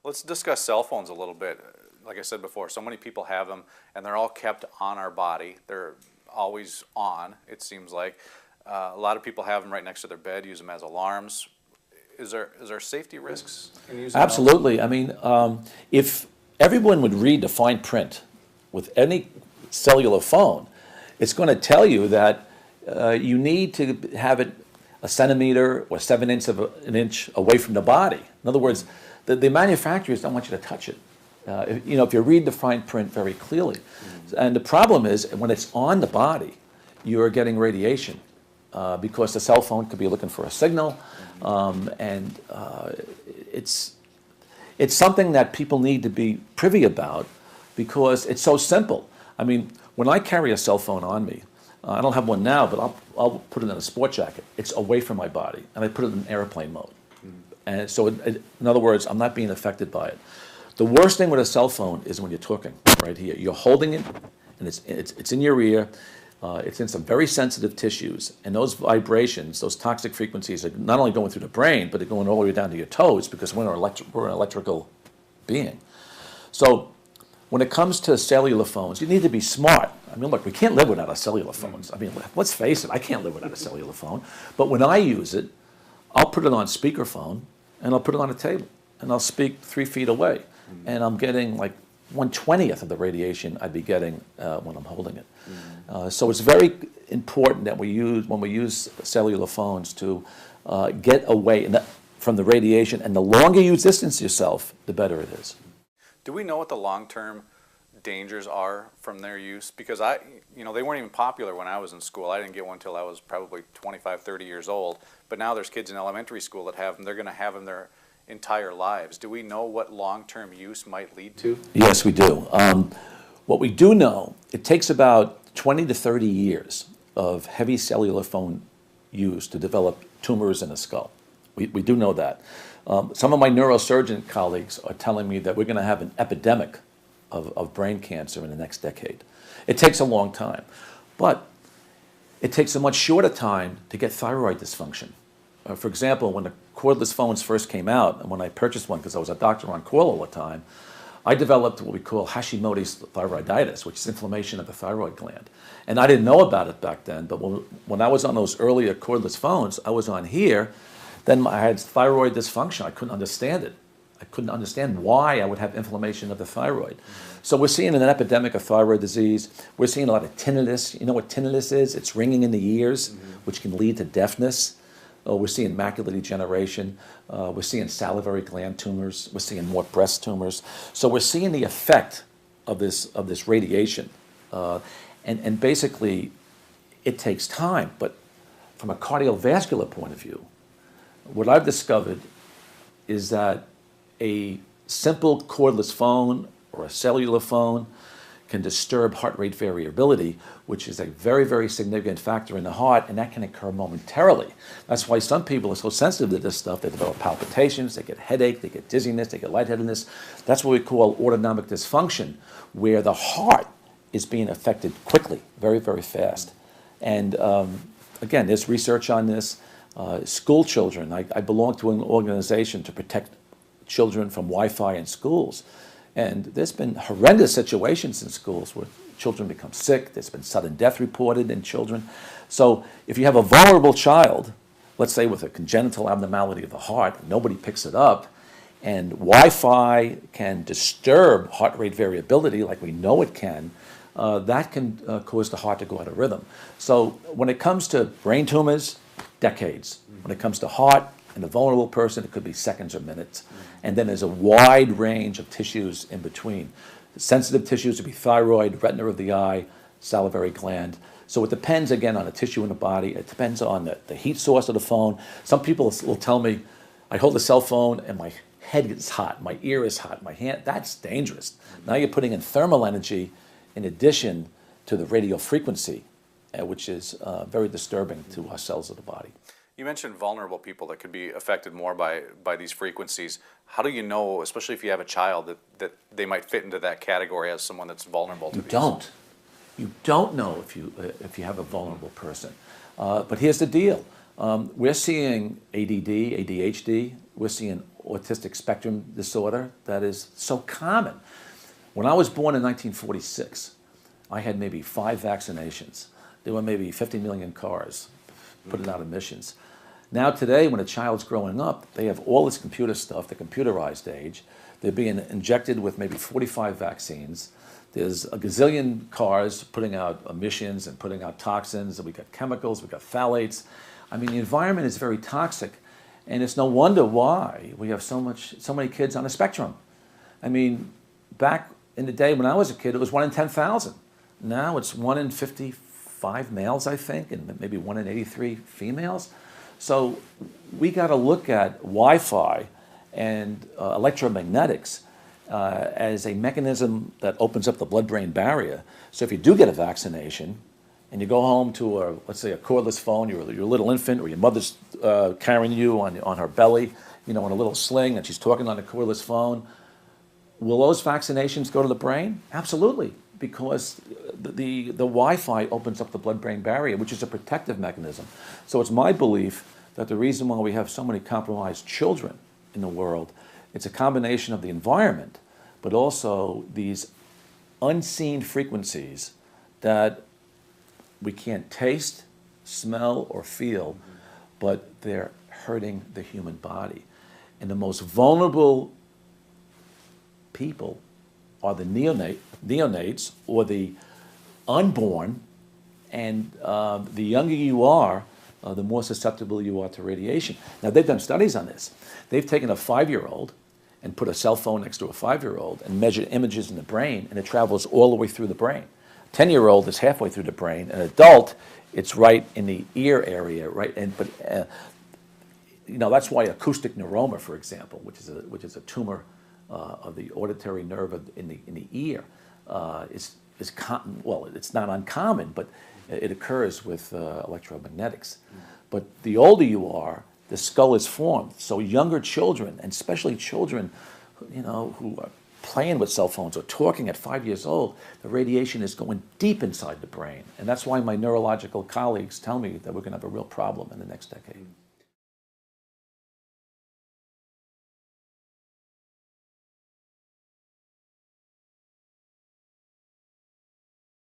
Let's discuss cell phones a little bit. Like I said before, so many people have them, and they're all kept on our body. They're always on, it seems like. A lot of people have them right next to their bed, use them as alarms. Is there safety risks in using Absolutely. I mean, if everyone would read the fine print with any cellular phone, it's going to tell you that you need to have it a centimeter or 7/8 of an inch away from the body. In other words, the manufacturers don't want you to touch it. If you read the fine print very clearly. And the problem is when it's on the body, you're getting radiation because the cell phone could be looking for a signal, and it's something that people need to be privy about because it's so simple. I mean, when I carry a cell phone on me, I don't have one now, but I'll put it in a sport jacket. It's away from my body, and I put it in airplane mode. And so, in other words, I'm not being affected by it. The worst thing with a cell phone is when you're talking right here. You're holding it, and it's in your ear. It's in some very sensitive tissues, and those vibrations, those toxic frequencies, are not only going through the brain, but they're going all the way down to your toes because we're an electrical being. So when it comes to cellular phones, you need to be smart. I mean, look, we can't live without our cellular phones. I mean, let's face it, I can't live without a cellular phone. But when I use it, I'll put it on speakerphone, and I'll put it on a table, and I'll speak 3 feet away. And I'm getting like 1/20th of the radiation I'd be getting when I'm holding it. So it's very important that when we use cellular phones to get away from the radiation, and the longer you distance yourself, the better it is. Do we know what the long-term dangers are from their use? Because they weren't even popular when I was in school. I didn't get one until I was probably 25, 30 years old. But now there's kids in elementary school that have them. They're going to have them their entire lives. Do we know what long-term use might lead to? Yes, we do. What we do know, it takes about 20 to 30 years of heavy cellular phone use to develop tumors in the skull. We do know that. Some of my neurosurgeon colleagues are telling me that we're going to have an epidemic of brain cancer in the next decade. It takes a long time, but it takes a much shorter time to get thyroid dysfunction. For example, when the cordless phones first came out, and when I purchased one because I was a doctor on call all the time, I developed what we call Hashimoto's thyroiditis, which is inflammation of the thyroid gland. And I didn't know about it back then, but when I was on those earlier cordless phones, I was on here, then I had thyroid dysfunction. I couldn't understand it. I couldn't understand why I would have inflammation of the thyroid. So we're seeing an epidemic of thyroid disease. We're seeing a lot of tinnitus. You know what tinnitus is? It's ringing in the ears, which can lead to deafness. We're seeing macular degeneration. We're seeing salivary gland tumors. We're seeing more breast tumors. So we're seeing the effect of this radiation. And basically, it takes time. But from a cardiovascular point of view, what I've discovered is that a simple cordless phone or a cellular phone can disturb heart rate variability, which is a very, very significant factor in the heart, and that can occur momentarily. That's why some people are so sensitive to this stuff. They develop palpitations, they get headache, they get dizziness, they get lightheadedness. That's what we call autonomic dysfunction, where the heart is being affected quickly, very, very fast. And again, there's research on this. School children, I belong to an organization to protect children from Wi-Fi in schools. And there's been horrendous situations in schools where children become sick. There's been sudden death reported in children. So if you have a vulnerable child, let's say with a congenital abnormality of the heart, nobody picks it up, and Wi-Fi can disturb heart rate variability like we know it can, that can cause the heart to go out of rhythm. So when it comes to brain tumors, decades. When it comes to heart and a vulnerable person, it could be seconds or minutes. And then there's a wide range of tissues in between. The sensitive tissues would be thyroid, retina of the eye, salivary gland. So it depends, again, on the tissue in the body. It depends on the heat source of the phone. Some people will tell me, I hold the cell phone and my head is hot, my ear is hot, my hand, that's dangerous. Now you're putting in thermal energy in addition to the radio frequency, which is very disturbing to our cells of the body. You mentioned vulnerable people that could be affected more by these frequencies. How do you know, especially if you have a child, that they might fit into that category as someone that's vulnerable to these? You don't know if you have a vulnerable person. But here's the deal. We're seeing ADD, ADHD. We're seeing autistic spectrum disorder that is so common. When I was born in 1946, I had maybe 5 vaccinations. There were maybe 50 million cars putting out emissions. Now today, when a child's growing up, they have all this computer stuff, the computerized age. They're being injected with maybe 45 vaccines. There's a gazillion cars putting out emissions and putting out toxins. We've got chemicals, we've got phthalates. I mean, the environment is very toxic, and it's no wonder why we have so many kids on the spectrum. I mean, back in the day when I was a kid, it was 1 in 10,000. Now it's 1 in 55 males, I think, and maybe 1 in 83 females. So we got to look at Wi-Fi and electromagnetics as a mechanism that opens up the blood-brain barrier. So if you do get a vaccination and you go home to, let's say, a cordless phone, you're a little infant, or your mother's carrying you on her belly, you know, in a little sling, and she's talking on a cordless phone, will those vaccinations go to the brain? Absolutely, because the Wi-Fi opens up the blood-brain barrier, which is a protective mechanism. So it's my belief that the reason why we have so many compromised children in the world, it's a combination of the environment, but also these unseen frequencies that we can't taste, smell, or feel, but they're hurting the human body. And the most vulnerable people are the neonates or the unborn, and the younger you are, the more susceptible you are to radiation. Now, they've done studies on this. They've taken a 5-year-old and put a cell phone next to a 5-year-old and measured images in the brain, and it travels all the way through the brain. 10-year-old is halfway through the brain. An adult, it's right in the ear area, right? You know, that's why acoustic neuroma, for example, which is a tumor of the auditory nerve in the ear, well, it's not uncommon, but it occurs with electromagnetics. But the older you are, the skull is formed. So younger children, and especially children, you know, who are playing with cell phones or talking at 5 years old, the radiation is going deep inside the brain. And that's why my neurological colleagues tell me that we're going to have a real problem in the next decade.